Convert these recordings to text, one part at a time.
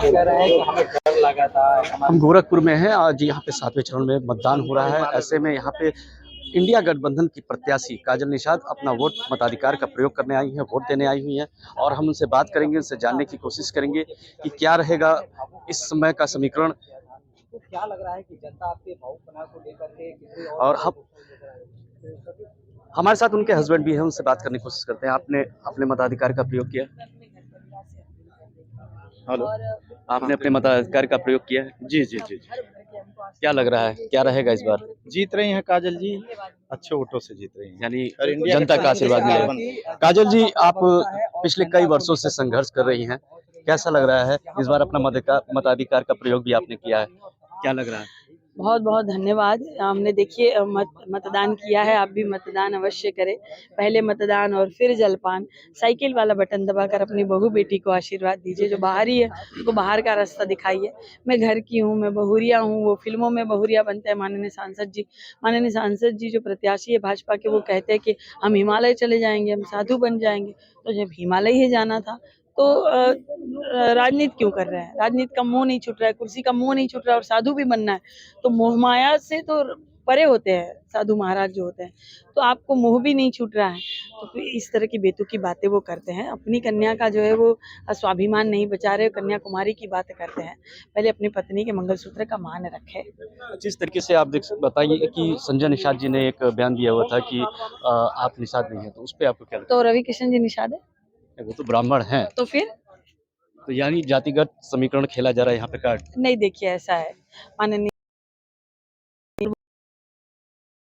कह रहे हैं कि हमें डर लगा था। हम गोरखपुर में हैं, आज यहाँ पे 7वें चरण में मतदान हो रहा है। ऐसे में यहाँ पे इंडिया गठबंधन की प्रत्याशी काजल निषाद अपना वोट मताधिकार का प्रयोग करने आई हैं, वोट देने आई हुई हैं और हम उनसे बात करेंगे, उनसे जानने की कोशिश करेंगे कि क्या रहेगा इस समय का समीकरण। तो क्या लग रहा है कि जनता आपके भावुकपना को लेकर के और हम हमारे साथ उनके हस्बैंड भी हैं, उनसे बात करने की कोशिश करते हैं। आपने अपने मताधिकार का प्रयोग किया? हेलो, आपने अपने मताधिकार का प्रयोग किया है? जी जी जी जी। क्या लग रहा है, क्या रहेगा इस बार? जीत रही हैं काजल जी, अच्छे वोटों से जीत रही हैं, यानी इंडिया जनता का आशीर्वाद मिलेगा। काजल जी, आप पिछले कई वर्षों से संघर्ष कर रही हैं, कैसा लग रहा है इस बार अपना मताधिकार का प्रयोग भी आपने किया है, क्या लग रहा है? बहुत बहुत धन्यवाद। हमने देखिए मतदान किया है, आप भी मतदान अवश्य करें। पहले मतदान और फिर जलपान। साइकिल वाला बटन दबाकर अपनी बहू बेटी को आशीर्वाद दीजिए। जो बाहर ही है उसको बाहर का रास्ता दिखाइए। मैं घर की हूँ, मैं बहुरिया हूँ। वो फिल्मों में बहुरिया बनते हैं माननीय सांसद जी जो प्रत्याशी है भाजपा के, वो कहते हैं कि हम हिमालय चले जाएंगे, हम साधु बन जाएंगे। तो जब हिमालय ही जाना था तो राजनीति क्यों कर रहे हैं? राजनीति का मोह नहीं छूट रहा है, कुर्सी का मोह नहीं छूट रहा है और साधु भी बनना है। तो मोह माया से तो परे होते हैं साधु महाराज जो होते हैं। तो आपको मोह भी नहीं छूट रहा है, तो फिर इस तरह की बेतुकी बातें वो करते हैं। अपनी कन्या का जो है वो स्वाभिमान नहीं बचा रहे, कन्याकुमारी की बात करते हैं। पहले अपनी पत्नी के मंगलसूत्र का मान रखे। जिस तरीके से आप बताइए कि संजय निषाद जी ने एक बयान दिया हुआ था कि आप निषाद नहीं है, तो उस पर आपको क्या लगता तो रवि किशन जी निषाद है? है? वो तो ब्राह्मण हैं, तो फिर तो यानी जातिगत समीकरण खेला जा रहा है यहाँ पे कार्ड। नहीं, देखिए ऐसा है, माननीय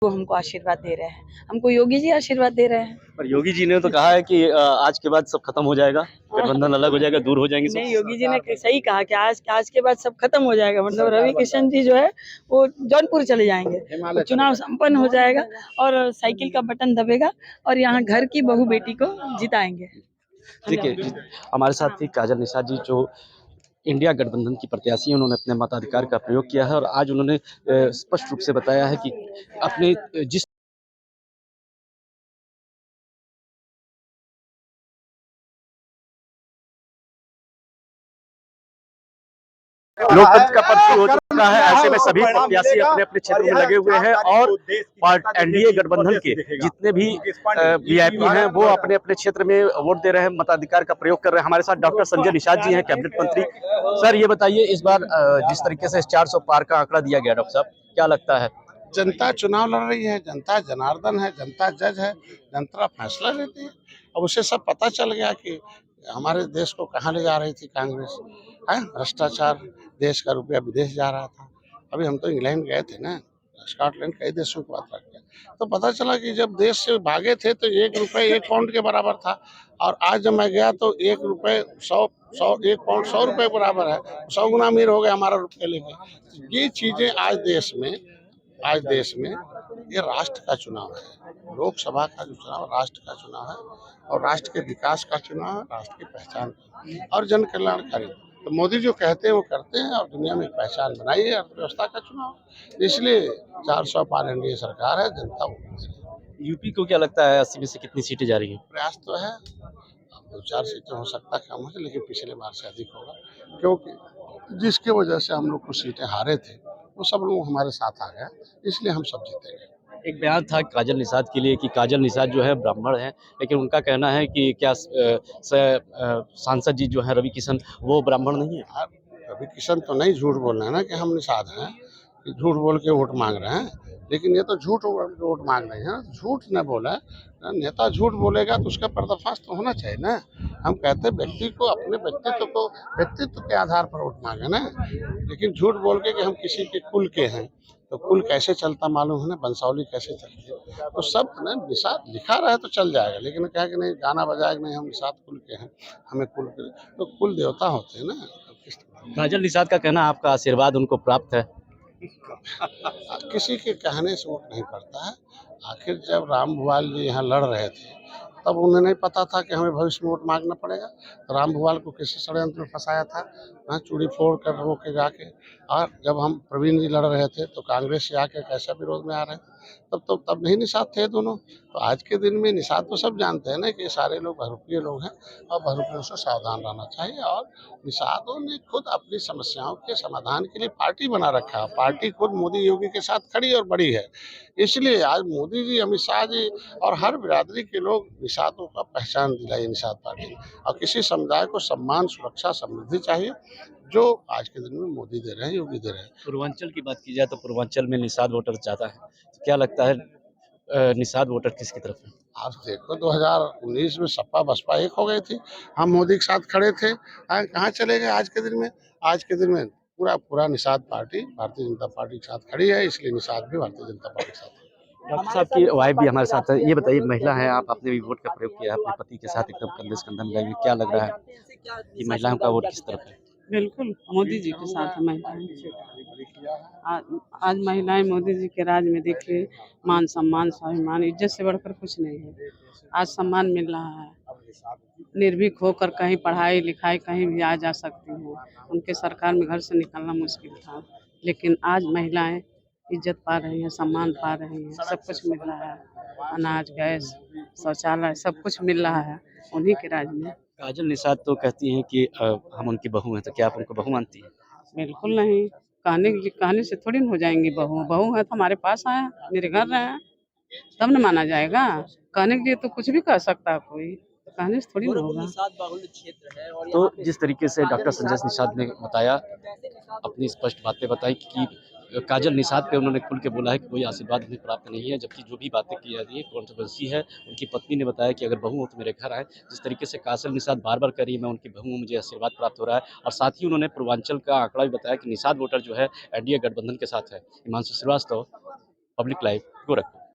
वो हमको आशीर्वाद दे रहे हैं, हमको योगी जी आशीर्वाद दे रहे हैं। पर योगी जी ने तो कहा है कि आज के बाद सब खत्म हो जाएगा, गठबंधन अलग हो जाएगा, दूर हो जाएंगे सब। नहीं, योगी जी ने सही कहा कि आज के बाद सब खत्म हो जाएगा। मतलब रवि किशन जी जो है वो जौनपुर चले जाएंगे, तो चुनाव संपन्न हो जाएगा और साइकिल का बटन दबेगा और यहाँ घर की बहू बेटी को जिताएंगे। देखिए, हमारे साथ थी काजल निषाद जी जो इंडिया गठबंधन की प्रत्याशी हैं। उन्होंने अपने मताधिकार का प्रयोग किया है और आज उन्होंने स्पष्ट रूप से बताया है कि अपने जिस लोकतंत्र का पर्व शुरू हो चुका है। ऐसे में सभी प्रत्याशी अपने अपने क्षेत्र में लगे हुए हैं और एनडीए गठबंधन के जितने भी वीआईपी हैं वो अपने अपने क्षेत्र में वोट दे रहे हैं, मताधिकार का प्रयोग कर रहे हैं। हमारे साथ डॉक्टर संजय निषाद जी हैं, कैबिनेट मंत्री। सर, ये बताइए, इस बार जिस तरीके से 400 पार का आंकड़ा दिया गया, डॉक्टर साहब, क्या लगता है? जनता चुनाव लड़ रही है, जनता जनार्दन है, जनता जज है, जनता फैसला लेती है। अब उसे सब पता चल गया कि हमारे देश को कहाँ ले जा रही थी कांग्रेस है। भ्रष्टाचार, देश का रुपया विदेश जा रहा था। अभी हम तो इंग्लैंड गए थे ना, स्कॉटलैंड, कई देशों की बात रख के तो पता चला कि जब देश से भागे थे तो 1 रुपये 1 पाउंड के बराबर था और आज जब मैं गया तो 1 रुपये 1 पाउंड 100 रुपये बराबर है। 100 गुना अमीर हो गया हमारा रुपया लेके। ये चीजें आज देश में ये राष्ट्र का चुनाव है, लोकसभा का जो चुनाव राष्ट्र का चुनाव है और राष्ट्र के विकास का चुनाव है, राष्ट्र की पहचान का और जन कल्याणकारी। तो मोदी जो कहते हैं वो करते हैं और दुनिया में एक पहचान बनाई है अर्थव्यवस्था का चुनाव। इसलिए 400 पार एनडीए सरकार है, जनता वो। यूपी को क्या लगता है 80 में से कितनी सीटें जा रही हैं? प्रयास तो है, 2-4 सीटें हो सकता कम हो, लेकिन पिछले बार से अधिक होगा, क्योंकि जिसकी वजह से हम लोग कुछ सीटें हारे थे वो सब लोग हमारे साथ आ गए, इसलिए हम सब जीतेंगे। एक बयान था काजल निषाद के लिए कि काजल निषाद जो है ब्राह्मण है, लेकिन उनका कहना है कि क्या सांसद जी जो है रवि किशन वो ब्राह्मण नहीं है? रवि किशन तो नहीं झूठ बोल रहे हैं ना कि हम निषाद हैं, कि झूठ बोल के वोट मांग रहे हैं, लेकिन ये तो झूठ बोल के वोट मांग रहे हैं। झूठ न बोले, नेता झूठ बोलेगा तो उसका पर्दाफाश तो होना चाहिए ना। हम कहते हैं व्यक्ति को अपने व्यक्तित्व के आधार पर वोट मांगे ना, लेकिन झूठ बोल के कि हम किसी के कुल के हैं, तो कुल कैसे चलता मालूम है ना, वंशावली कैसे चलती है। तो सब ना निषाद लिखा रहे तो चल जाएगा, लेकिन क्या कि नहीं गाना बजाए कि नहीं हम निषाद कुल के हैं, हमें कुल के, तो कुल देवता होते हैं ना। तो काजल निषाद का कहना आपका आशीर्वाद उनको प्राप्त है। किसी के कहने से वोट नहीं पड़ता है। आखिर जब राम भुवाल जी यहाँ लड़ रहे थे तब उन्हें नहीं पता था कि हमें भविष्य में वोट मांगना पड़ेगा। तो राम भुवाल को किसी षड्यंत्र में फंसाया था, वहाँ चूड़ी फोड़ कर रोके जाके। और जब हम प्रवीण जी लड़ रहे थे तो कांग्रेस से आके कैसा विरोध में आ रहे थे, तब नहीं निषाद थे दोनों। तो आज के दिन में निषाद तो सब जानते हैं ना कि ये सारे लोग बहुरूपिये लोग हैं और बहुरूपियों से सावधान रहना चाहिए। और निषादों ने खुद अपनी समस्याओं के समाधान के लिए पार्टी बना रखा है। पार्टी खुद मोदी योगी के साथ खड़ी और बड़ी है। इसलिए आज मोदी जी, अमित शाह जी और हर बिरादरी के लोग निषादों का पहचान दिलाई निषाद पार्टी। और किसी समुदाय को सम्मान, सुरक्षा, समृद्धि चाहिए, जो आज के दिन में मोदी दे रहे हैं, योगी दे रहे हैं। पूर्वांचल की बात की जाए तो पूर्वांचल में निषाद वोटर ज़्यादा है, तो क्या लगता है निषाद वोटर किसकी तरफ है? आप देखो 2019 में सपा बसपा एक हो गई थी, हम मोदी के साथ खड़े थे। कहाँ चले गए आज के दिन में? आज के दिन में पूरा निषाद पार्टी भारतीय जनता पार्टी के साथ खड़ी है, इसलिए निषाद भी भारतीय जनता पार्टी के साथ है। डॉक्टर साहब की वाइफ भी हमारे साथ है। ये बताइए, महिला है आप, आपने भी वोट का प्रयोग किया है, अपने पति के साथ एकदम कंधे से कंधा मिलाए हुए, क्या लग रहा है कि महिलाओं का वोट किस तरफ है? बिल्कुल मोदी जी के साथ है महिलाएं। आज महिलाएं मोदी जी के राज में देखिए, मान सम्मान, स्वाभिमान, इज्जत से बढ़कर कुछ नहीं है। आज सम्मान मिल रहा है, निर्भीक होकर कहीं पढ़ाई लिखाई कहीं भी आ जा सकती हैं। उनके सरकार में घर से निकलना मुश्किल था, लेकिन आज महिलाएं इज्जत पा रही हैं, सम्मान पा रही हैं, सब कुछ मिल रहा है। अनाज, गैस, शौचालय सब कुछ मिल रहा है उन्हीं के राज में। काजल निषाद तो कहती हैं कि हम उनकी बहू हैं, तो क्या आप उनको बहू मानती हैं? बिल्कुल नहीं, कहने से थोड़ी न हो जाएंगी बहू। बहू है तो हमारे पास आए, मेरे घर रहे, तब न माना जाएगा। कहने के लिए तो कुछ भी कह सकता है कोई, कहने से थोड़ी न होगा। तो जिस तरीके से डॉक्टर संजय निषाद ने बताया, अपनी स्पष्ट बातें बताई कि काजल निषाद पे उन्होंने खुल के बोला है कि कोई आशीर्वाद उन्हें प्राप्त नहीं है, जबकि जो भी बातें की जा रही है कॉन्ट्रोवर्सी है। उनकी पत्नी ने बताया कि अगर बहू हो तो मेरे घर आए। जिस तरीके से काजल निषाद बार-बार कह रही है मैं उनकी बहू हूँ, मुझे आशीर्वाद प्राप्त हो रहा है, और साथ ही उन्होंने पूर्वांचल का आंकड़ा भी बताया कि निषाद वोटर जो है एनडीए गठबंधन के साथ है। Himanshu Srivastava, public live, Gorakhpur.